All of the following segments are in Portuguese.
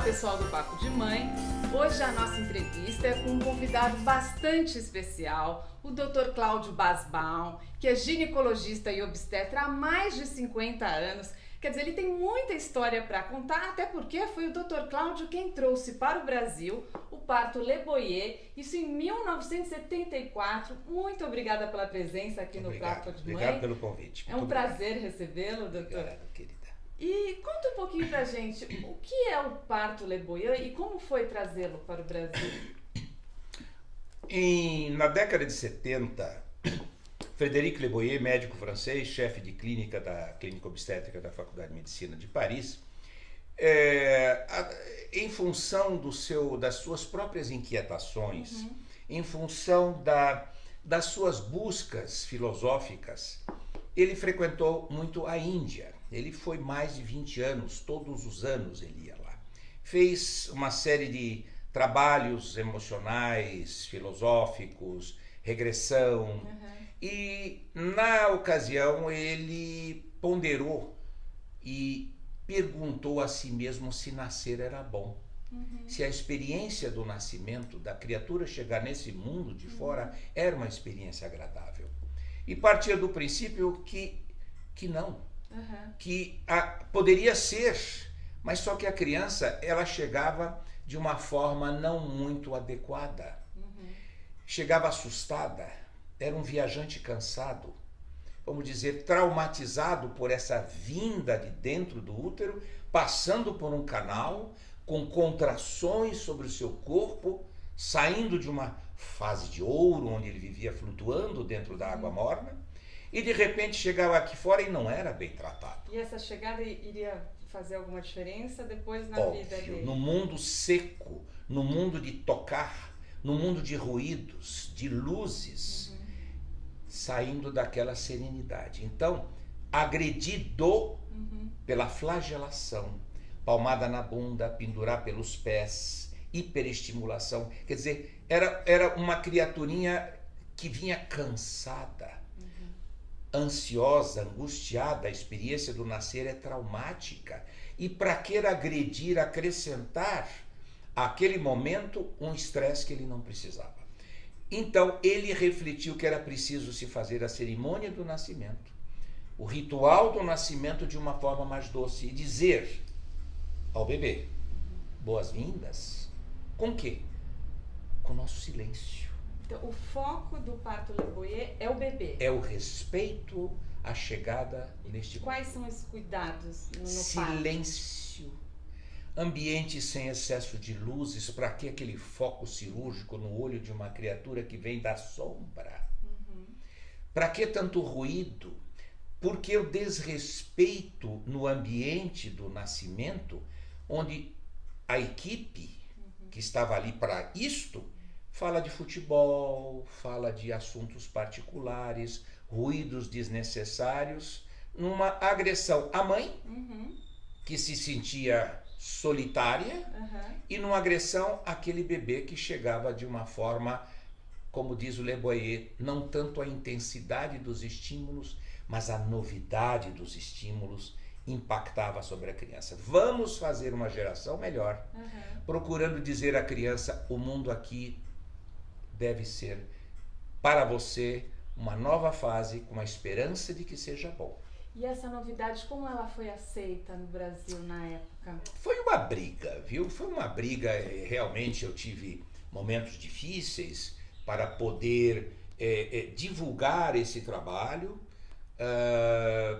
pessoal do Papo de Mãe. Hoje a nossa entrevista é com um convidado bastante especial, o Dr. Cláudio Basbaum, que é ginecologista e obstetra há mais de 50 anos. Quer dizer, ele tem muita história para contar, até porque foi o Dr. Cláudio quem trouxe para o Brasil o parto Le Boyer, isso em 1974. Muito obrigada pela presença aqui no Papo de Mãe. Obrigado pelo convite. É um prazer recebê-lo, doutor. Obrigado, querida. E conta um pouquinho pra gente, o que é o parto Le Boyer e como foi trazê-lo para o Brasil? Na década de 70, Frédéric Le Boyer, médico francês, chefe de clínica da Clínica Obstétrica da Faculdade de Medicina de Paris, em função das suas próprias inquietações, em função das suas buscas filosóficas, ele frequentou muito a Índia. Ele foi mais de 20 anos, todos os anos ele ia lá. Fez uma série de trabalhos emocionais, filosóficos, regressão. E, na ocasião, ele ponderou e perguntou a si mesmo se nascer era bom. Se a experiência do nascimento, da criatura chegar nesse mundo de fora, era uma experiência agradável. E partia do princípio que não. Que poderia ser, mas só que a criança ela chegava de uma forma não muito adequada. Chegava assustada, era um viajante cansado, vamos dizer, traumatizado por essa vinda de dentro do útero, passando por um canal, com contrações sobre o seu corpo, saindo de uma fase de ouro, onde ele vivia flutuando dentro da água morna, e de repente chegava aqui fora e não era bem tratado. E essa chegada iria fazer alguma diferença depois na vida dele? No mundo seco, no mundo de tocar, no mundo de ruídos, de luzes, saindo daquela serenidade. Então, agredido pela flagelação, palmada na bunda, pendurar pelos pés, hiperestimulação. Quer dizer, era uma criaturinha que vinha cansada, ansiosa, angustiada. A experiência do nascer é traumática. E para que agredir, acrescentar àquele momento um estresse que ele não precisava. Então ele refletiu que era preciso se fazer a cerimônia do nascimento, o ritual do nascimento de uma forma mais doce e dizer ao bebê, boas-vindas. Com quê? Com o nosso silêncio. Então, o foco do parto Le Boyer é o bebê. É o respeito à chegada neste mundo. Quais são os cuidados no silêncio, ambiente sem excesso de luzes. Para que aquele foco cirúrgico no olho de uma criatura que vem da sombra? Para que tanto ruído? Porque o desrespeito no ambiente do nascimento, onde a equipe que estava ali para isto fala de futebol, fala de assuntos particulares, ruídos desnecessários, numa agressão à mãe, que se sentia solitária, e numa agressão àquele bebê que chegava de uma forma, como diz o Le Boyer, não tanto a intensidade dos estímulos, mas a novidade dos estímulos impactava sobre a criança. Vamos fazer uma geração melhor, procurando dizer à criança, o mundo aqui deve ser para você uma nova fase com a esperança de que seja bom. E essa novidade, como ela foi aceita no Brasil na época? Foi uma briga, viu? Foi uma briga, realmente eu tive momentos difíceis para poder divulgar esse trabalho,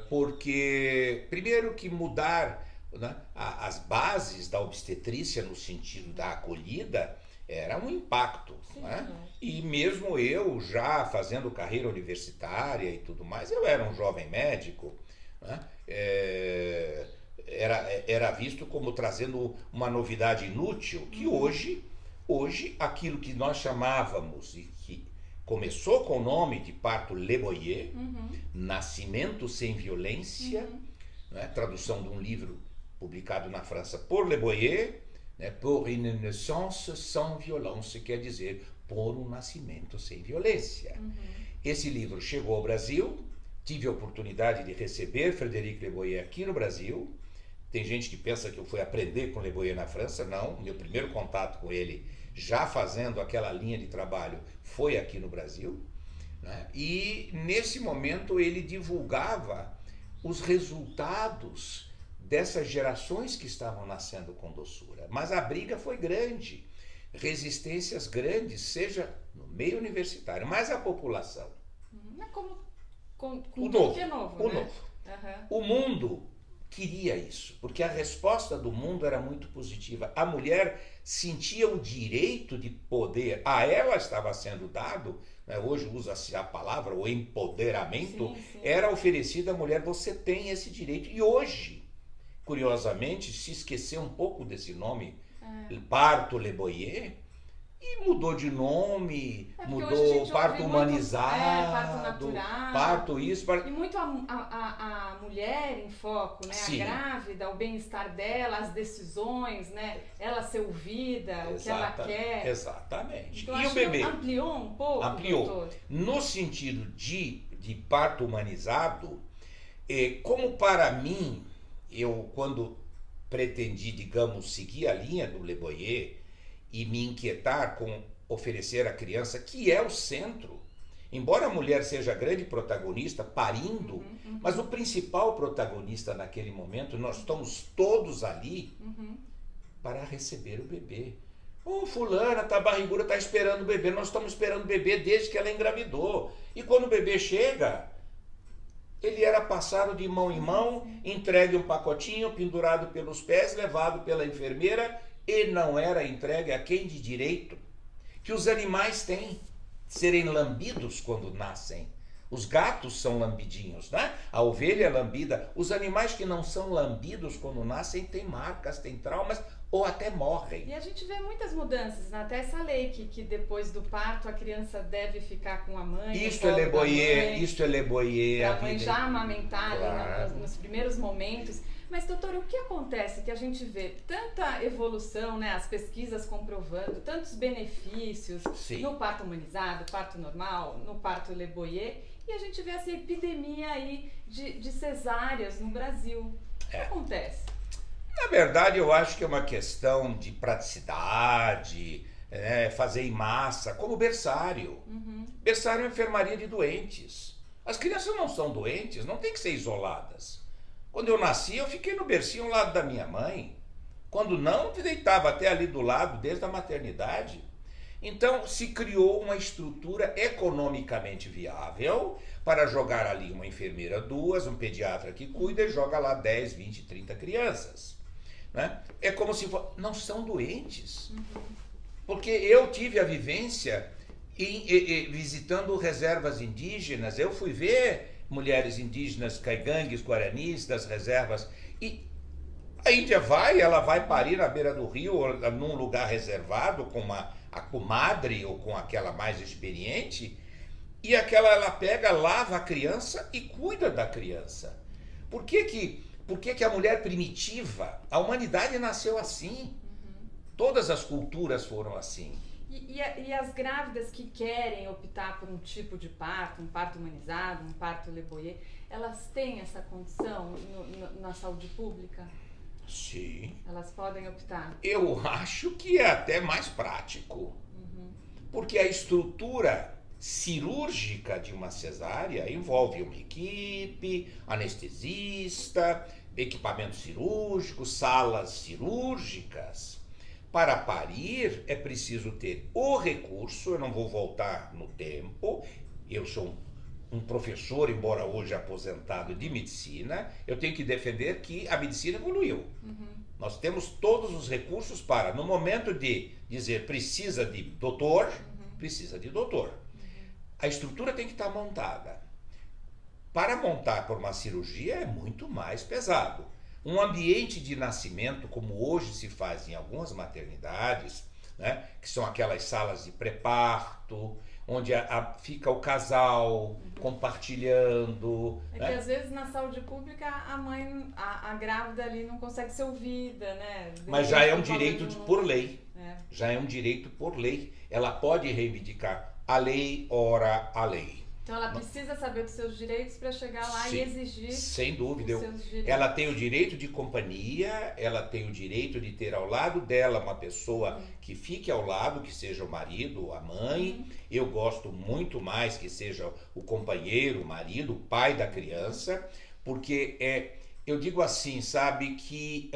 porque primeiro que mudar, né, as bases da obstetrícia no sentido da acolhida era um impacto. Né? E mesmo eu já fazendo carreira universitária e tudo mais, eu era um jovem médico, né? Era visto como trazendo uma novidade inútil, que hoje aquilo que nós chamávamos e que começou com o nome de parto Le Boyer, nascimento sem violência, né? Tradução de um livro publicado na França por Le Boyer, pour une naissance sans violence, quer dizer, por um nascimento sem violência. Esse livro chegou ao Brasil, tive a oportunidade de receber Frédéric Le Boyer aqui no Brasil, Tem gente que pensa que eu fui aprender com Le Boyer na França. Não, meu primeiro contato com ele, já fazendo aquela linha de trabalho, foi aqui no Brasil, né? E nesse momento ele divulgava os resultados dessas gerações que estavam nascendo com doçura. Mas a briga foi grande, resistências grandes, seja no meio universitário, mas a população. É como com O tudo novo, que é novo, o né? novo. Aham. O mundo queria isso, porque a resposta do mundo era muito positiva. A mulher sentia o direito de poder, a ela estava sendo dado, né, hoje usa-se a palavra, o empoderamento, Sim. era oferecido à mulher, você tem esse direito. E hoje, curiosamente, se esqueceu um pouco desse nome, parto Le Boyer, e mudou de nome, Porque hoje a mudou gente parto ouve muito, humanizado, parto natural. parto isso, parto... E muito a mulher em foco, né? Sim. A grávida, o bem-estar dela, as decisões, né? Ela ser ouvida, o que ela quer. Exatamente. Então, E acho o bebê? que ampliou um pouco, Ampliou. doutor? No sentido de parto humanizado, como para mim, eu quando pretendi, digamos, seguir a linha do Le Boyer e me inquietar com oferecer à criança, que é o centro, embora a mulher seja a grande protagonista, parindo, mas o principal protagonista naquele momento, nós estamos todos ali para receber o bebê. Fulana tá barriguda, tá esperando o bebê, nós estamos esperando o bebê desde que ela engravidou. E quando o bebê chega, ele era passado de mão em mão, entregue um pacotinho, pendurado pelos pés, levado pela enfermeira, e não era entregue a quem de direito, que os animais têm, serem lambidos quando nascem. Os gatos são lambidinhos, né? A ovelha é lambida. Os animais que não são lambidos quando nascem têm marcas, têm traumas ou até morrem. E a gente vê muitas mudanças, né? Até essa lei que depois do parto a criança deve ficar com a mãe. Isto é Le Boyer, isto é Le Boyer. Para a mãe já amamentar Claro. ali nos primeiros momentos. Mas, doutor, o que acontece que a gente vê tanta evolução, né? As pesquisas comprovando tantos benefícios Sim. no parto humanizado, parto normal, no parto Le Boyer, e a gente vê essa epidemia aí de cesáreas no Brasil. O que acontece? Na verdade, eu acho que é uma questão de praticidade, fazer em massa, como berçário. Berçário é uma enfermaria de doentes. As crianças não são doentes, não tem que ser isoladas. Quando eu nasci, eu fiquei no bercinho ao lado da minha mãe. Quando não, eu deitava até ali do lado, desde a maternidade. Então, se criou uma estrutura economicamente viável para jogar ali uma enfermeira, duas, um pediatra que cuida e joga lá 10, 20, 30 crianças. Né? É como se não são doentes. Porque eu tive a vivência visitando reservas indígenas, eu fui ver mulheres indígenas, caigangues, guaranis, das reservas, e a Índia ela vai parir na beira do rio, ou num lugar reservado, com a comadre ou com aquela mais experiente, e ela pega, lava a criança e cuida da criança. Por que que a mulher primitiva, a humanidade nasceu assim? Todas as culturas foram assim. E as grávidas que querem optar por um tipo de parto, um parto humanizado, um parto Le Boyer, elas têm essa condição na saúde pública? Sim. Elas podem optar? Eu acho que é até mais prático. Porque a estrutura cirúrgica de uma cesárea envolve uma equipe, anestesista, equipamento cirúrgico, salas cirúrgicas. Para parir é preciso ter o recurso, eu não vou voltar no tempo, eu sou um professor, embora hoje aposentado de medicina, eu tenho que defender que a medicina evoluiu. Nós temos todos os recursos para, no momento de dizer precisa de doutor, precisa de doutor. A estrutura tem que estar montada. Para montar por uma cirurgia é muito mais pesado. Um ambiente de nascimento, como hoje se faz em algumas maternidades, né, que são aquelas salas de pré-parto, onde fica o casal compartilhando. É que às vezes na saúde pública a mãe, a grávida ali não consegue ser ouvida, né? Mas já é um direito por lei. É. Já é um direito por lei. Ela pode reivindicar a lei, ora a lei. Então ela precisa saber dos seus direitos para chegar lá Sim, e exigir sem dúvida. os seus direitos. Ela tem o direito de companhia, ela tem o direito de ter ao lado dela uma pessoa que fique ao lado, que seja o marido, a mãe. Eu gosto muito mais que seja o companheiro, o marido, o pai da criança, porque eu digo assim, sabe, que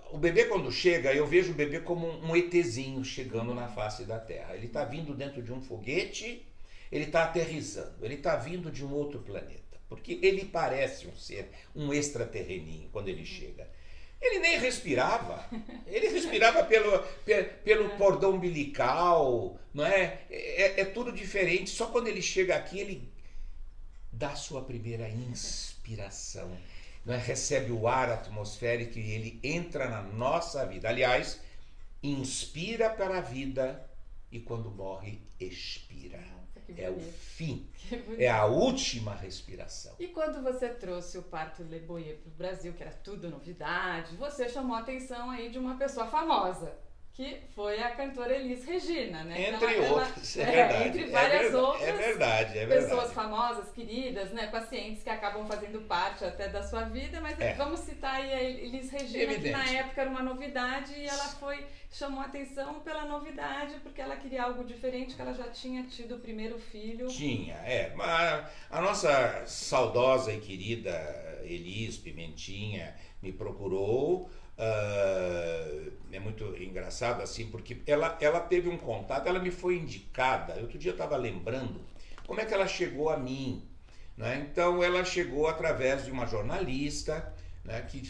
o bebê quando chega, eu vejo o bebê como um ETzinho chegando na face da Terra. Ele está vindo dentro de um foguete, ele está aterrissando, ele está vindo de um outro planeta. Porque ele parece um ser, um extraterreninho quando ele chega. Ele nem respirava, ele respirava pelo cordão umbilical, não é? É tudo diferente. Só quando ele chega aqui, ele dá sua primeira inspiração. Não é? Recebe o ar atmosférico e ele entra na nossa vida. Aliás, inspira para a vida e quando morre, expira. É o fim, é a última respiração. E quando você trouxe o parto Le Boyer para o Brasil, que era tudo novidade, você chamou a atenção aí de uma pessoa famosa, que foi a cantora Elis Regina, né? Entre outras, é verdade. Entre várias outras é verdade. pessoas famosas, queridas, né? Pacientes que acabam fazendo parte até da sua vida, mas vamos citar aí a Elis Regina, Evidente. que na época era uma novidade e ela chamou a atenção pela novidade, porque ela queria algo diferente, que ela já tinha tido o primeiro filho. Tinha, mas a nossa saudosa e querida Elis Pimentinha me procurou. É muito engraçado assim, porque ela teve um contato, ela me foi indicada. Outro dia eu estava lembrando como é que ela chegou a mim, né? Então ela chegou através de uma jornalista, né, que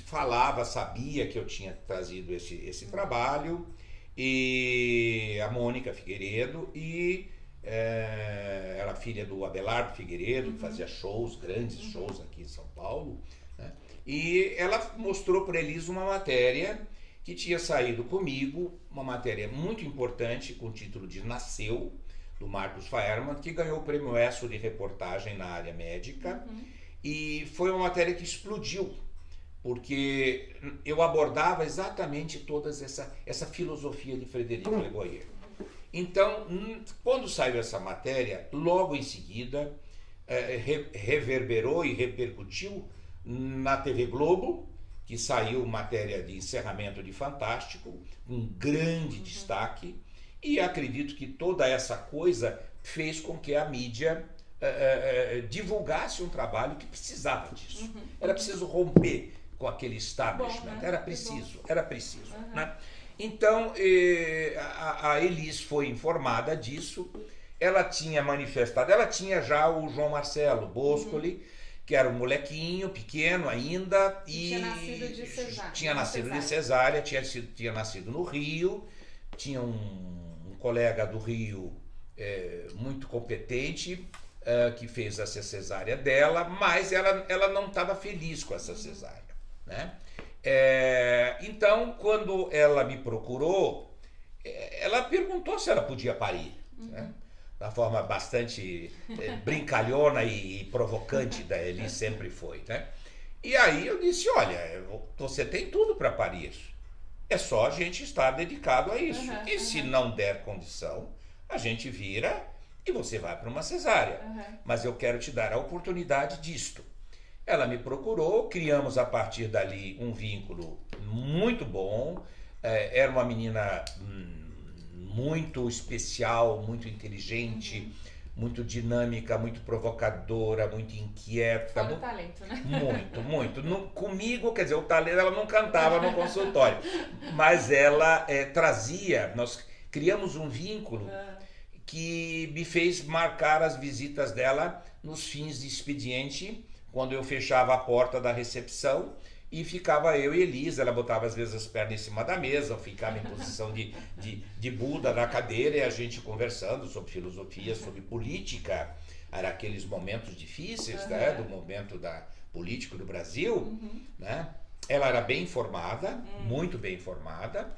sabia que eu tinha trazido esse trabalho, e a Mônica Figueiredo, e ela é filha do Abelardo Figueiredo, que fazia grandes shows aqui em São Paulo, né? E ela mostrou para Elis uma matéria que tinha saído comigo, uma matéria muito importante com o título de Nasceu, do Marcos Faerman, que ganhou o prêmio ESSO de reportagem na área médica. E foi uma matéria que explodiu, porque eu abordava exatamente toda essa filosofia de Frederico Le Boyer. Então, quando saiu essa matéria, logo em seguida, reverberou e repercutiu na TV Globo, que saiu matéria de encerramento de Fantástico, um grande destaque, e acredito que toda essa coisa fez com que a mídia divulgasse um trabalho que precisava disso. Era preciso romper com aquele establishment, era preciso. Né? Então, a Elis foi informada disso, ela tinha manifestado, ela tinha já o João Marcelo Boscoli, que era um molequinho pequeno ainda, e tinha nascido de cesárea, tinha nascido no Rio, tinha um colega do Rio muito competente, que fez essa cesárea dela, mas ela não estava feliz com essa cesárea, né? Então, quando ela me procurou, ela perguntou se ela podia parir, né? Da forma bastante brincalhona e provocante da Elis sempre foi, né? E aí eu disse, olha, você tem tudo para parir, é só a gente estar dedicado a isso. E se não der condição, a gente vira e você vai para uma cesárea. Mas eu quero te dar a oportunidade disto. Ela me procurou, criamos a partir dali um vínculo muito bom. Era uma menina muito especial, muito inteligente, muito dinâmica, muito provocadora, muito inquieta. Fora o talento, né? Muito. Comigo, quer dizer, o talento, ela não cantava no consultório, mas ela trazia, nós criamos um vínculo que me fez marcar as visitas dela nos fins de expediente, quando eu fechava a porta da recepção e ficava eu e Elis. Ela botava às vezes as pernas em cima da mesa, ficava em posição de Buda na cadeira, e a gente conversando sobre filosofia, sobre política. Era aqueles momentos difíceis, né, do momento político do Brasil, né? Ela era bem informada, muito bem informada.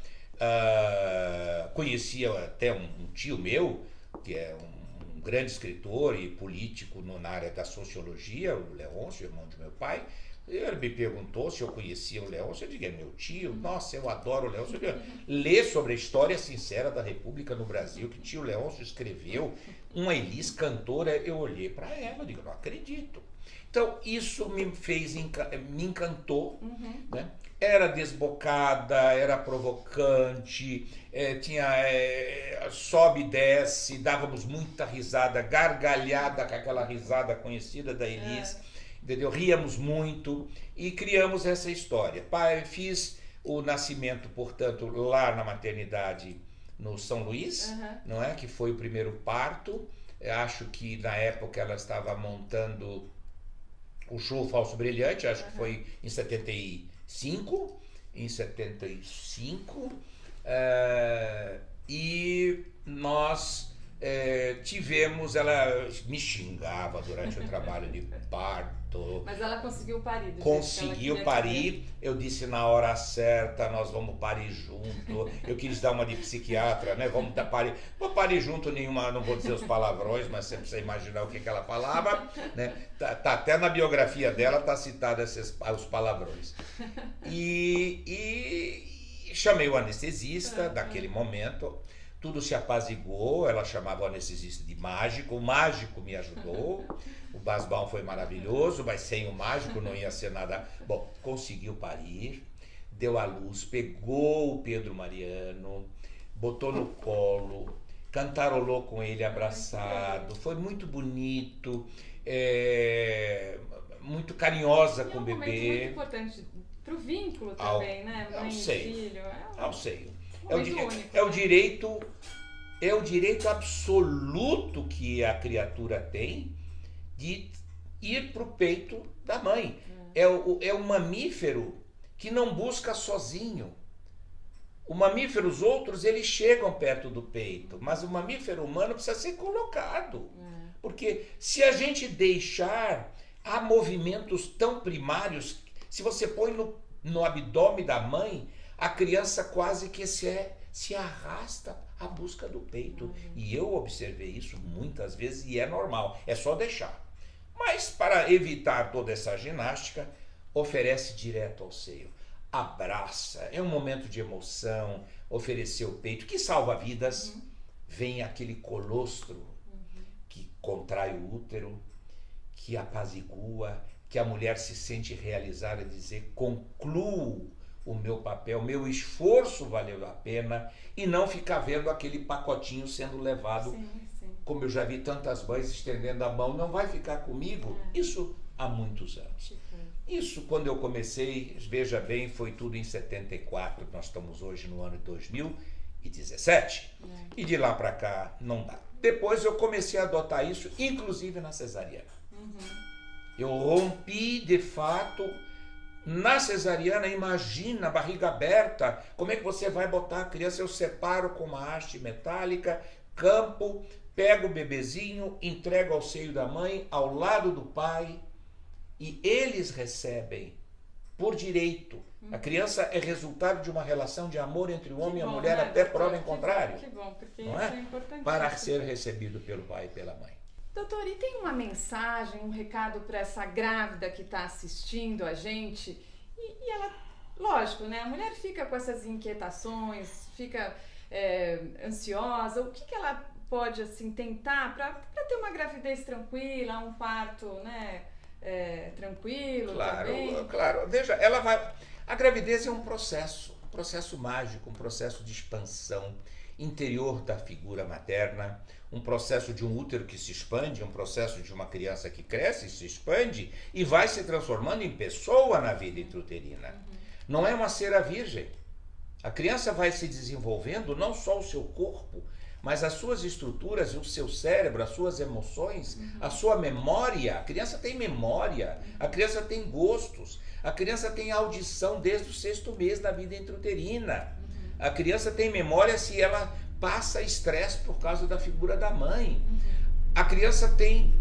Conhecia até um tio meu, que é um grande escritor e político na área da sociologia, o Leôncio, irmão de meu pai, Ele me perguntou se eu conhecia o Leôncio. Eu digo, é meu tio. Nossa, eu adoro o Leôncio. Ler sobre a história sincera da República no Brasil, que tio Leôncio escreveu, uma Elis cantora, eu olhei para ela, eu digo, não acredito. Então, isso me fez, me encantou, né? Era desbocada, era provocante, tinha sobe e desce, dávamos muita risada, gargalhada com aquela risada conhecida da Elis, entendeu? Ríamos muito e criamos essa história. Fiz o nascimento, portanto, lá na maternidade no São Luís, não é? Que foi o primeiro parto. Eu acho que na época ela estava montando o show Falso Brilhante, acho que foi em 75, e nós tivemos, ela me xingava durante o trabalho de parto. Mas ela conseguiu parir. Conseguiu parir, eu disse na hora certa, nós vamos parir junto. Eu quis dar uma de psiquiatra, né? Vamos dar parir. Vou parir junto nenhuma, não vou dizer os palavrões, mas você precisa imaginar o que ela falava, né? Tá até na biografia dela, tá citado os palavrões. E chamei o anestesista daquele momento. Tudo se apaziguou, ela chamava o anestesista de mágico, o mágico me ajudou, o Basbaum foi maravilhoso, mas sem o mágico não ia ser nada. Bom, conseguiu parir, deu à luz, pegou o Pedro Mariano, botou no colo, cantarolou com ele abraçado, foi muito bonito, muito carinhosa com o bebê. É um momento muito importante para o vínculo também, né? Mãe e filho. Ao seio. É o direito absoluto que a criatura tem de ir para o peito da mãe. É o mamífero que não busca sozinho. O mamífero, os outros, eles chegam perto do peito, mas o mamífero humano precisa ser colocado. Porque se a gente deixar, há movimentos tão primários, se você põe no abdômen da mãe, a criança quase que se arrasta à busca do peito. E eu observei isso muitas vezes e é normal, é só deixar. Mas para evitar toda essa ginástica, oferece direto ao seio. Abraça, é um momento de emoção, oferecer o peito, que salva vidas. Vem aquele colostro que contrai o útero, que apazigua, que a mulher se sente realizada e dizer, concluo o meu papel, meu esforço valeu a pena, e não ficar vendo aquele pacotinho sendo levado, como eu já vi tantas mães estendendo a mão, não vai ficar comigo? Isso há muitos anos. Isso quando eu comecei, veja bem, foi tudo em 74, nós estamos hoje no ano de 2017, e de lá para cá não dá. Depois eu comecei a adotar isso, inclusive na cesariana. Eu rompi de fato. Na cesariana, imagina, barriga aberta, como é que você vai botar a criança? Eu separo com uma haste metálica, campo, pego o bebezinho, entrego ao seio da mãe, ao lado do pai, e eles recebem por direito. A criança é resultado de uma relação de amor entre o homem e a mulher, até prova em contrário. Que bom, porque não isso é importante. Para ser recebido pelo pai e pela mãe. Doutor, e tem uma mensagem, um recado para essa grávida que está assistindo a gente? E ela, lógico, né? A mulher fica com essas inquietações, fica ansiosa. O que ela pode, assim, tentar para ter uma gravidez tranquila, um parto, né? Tranquilo também? Claro. Veja, a gravidez é um processo mágico, um processo de expansão interior da figura materna, um processo de um útero que se expande, um processo de uma criança que cresce e se expande e vai se transformando em pessoa na vida intrauterina. Não é uma cera virgem. A criança vai se desenvolvendo, não só o seu corpo, mas as suas estruturas, o seu cérebro, as suas emoções, a sua memória. A criança tem memória, a criança tem gostos, a criança tem audição desde o 6º mês da vida intrauterina. A criança tem memória se ela passa estresse por causa da figura da mãe. A criança tem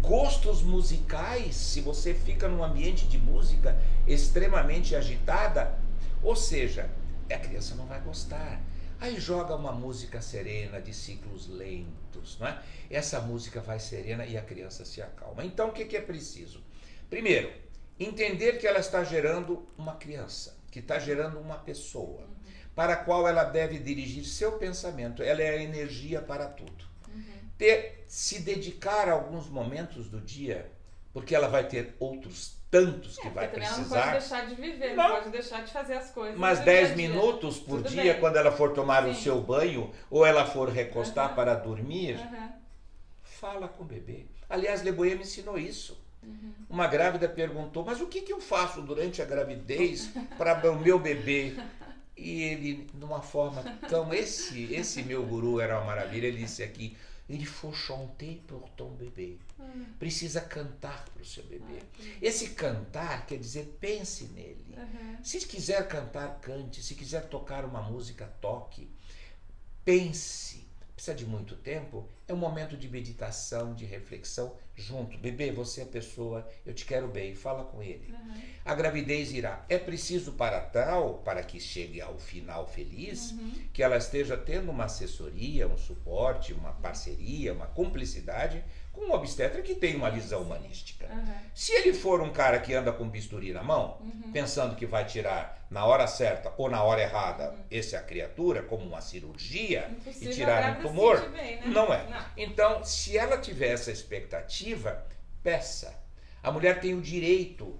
gostos musicais, se você fica num ambiente de música extremamente agitada, ou seja, a criança não vai gostar. Aí joga uma música serena, de ciclos lentos, não é? Essa música vai serena e a criança se acalma. Então o que é preciso? Primeiro, Entender que ela está gerando uma criança, que está gerando uma pessoa, para a qual ela deve dirigir seu pensamento. Ela é a energia para tudo. Se dedicar a alguns momentos do dia, porque ela vai ter outros tantos que vai precisar. Ela não pode deixar de viver, não pode deixar de fazer as coisas. Mas 10 minutos por dia, quando ela for tomar o seu banho, ou ela for recostar para dormir, fala com o bebê. Aliás, Le Boyer me ensinou isso. Uma grávida perguntou, mas o que eu faço durante a gravidez para o meu bebê? E ele, numa forma tão... Esse meu guru era uma maravilha, ele disse aqui, il faut chanter pour ton bébé. Precisa cantar para o seu bebê. Esse cantar quer dizer pense nele. Se quiser cantar, cante. Se quiser tocar uma música, toque. Pense. Precisa de muito tempo? É um momento de meditação, de reflexão junto. Bebê, você é pessoa, eu te quero bem, fala com ele. A gravidez irá. É preciso para que chegue ao final feliz, que ela esteja tendo uma assessoria, um suporte, uma parceria, uma cumplicidade com um obstetra que tem uma visão humanística. Se ele for um cara que anda com bisturi na mão, pensando que vai tirar na hora certa ou na hora errada essa criatura, como uma cirurgia, e tirar um tumor, bem, né? Não é. Não. Então, se ela tiver essa expectativa, peça. A mulher tem o direito,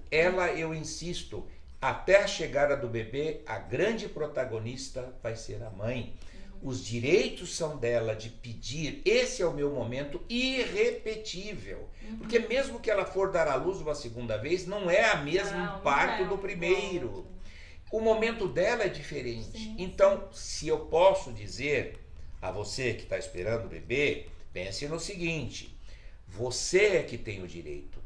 eu insisto, até a chegada do bebê, a grande protagonista vai ser a mãe. Os direitos são dela de pedir, esse é o meu momento irrepetível. Porque mesmo que ela for dar à luz uma segunda vez, não é a mesmo parto do primeiro. O momento dela é diferente. Então, se eu posso dizer a você que está esperando o bebê, pense no seguinte, você é que tem o direito.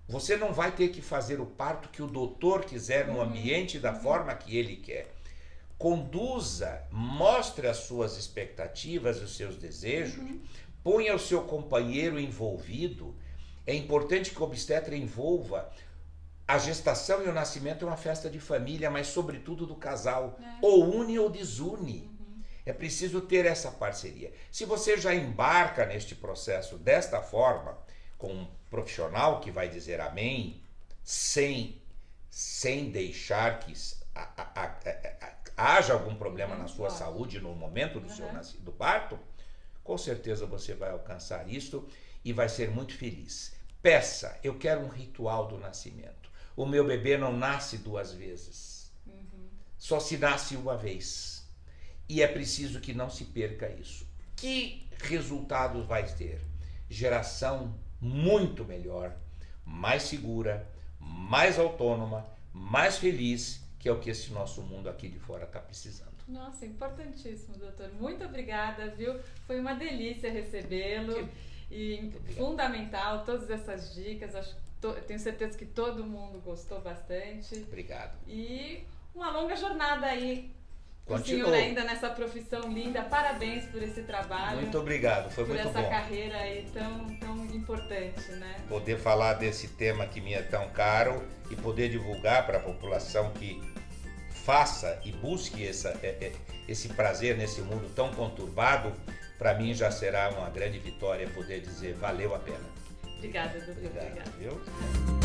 Você não vai ter que fazer o parto que o doutor quiser no ambiente da forma que ele quer. Conduza, mostre as suas expectativas, os seus desejos, ponha o seu companheiro envolvido. É importante que o obstetra envolva. A gestação e o nascimento é uma festa de família, mas sobretudo do casal. Ou une ou desune. É preciso ter essa parceria. Se você já embarca neste processo desta forma, com um profissional que vai dizer amém, sem deixar que haja algum problema na sua saúde no momento do parto, com certeza você vai alcançar isto e vai ser muito feliz. Peça, eu quero um ritual do nascimento. O meu bebê não nasce 2 vezes. Só se nasce uma vez. E é preciso que não se perca isso. Que resultados vai ter? Geração muito melhor, mais segura, mais autônoma, mais feliz, que é o que esse nosso mundo aqui de fora está precisando. Nossa, importantíssimo, doutor. Muito obrigada, viu? Foi uma delícia recebê-lo. E fundamental, todas essas dicas. Tenho certeza que todo mundo gostou bastante. Obrigado. E uma longa jornada aí. O Continua. senhor ainda nessa profissão linda. Parabéns por esse trabalho. Muito obrigado, foi muito bom. Por essa carreira aí tão importante, né? Poder falar desse tema que me é tão caro e poder divulgar para a população que faça e busque esse prazer nesse mundo tão conturbado, para mim já será uma grande vitória poder dizer valeu a pena. Obrigada, doutor. Obrigado. Viu?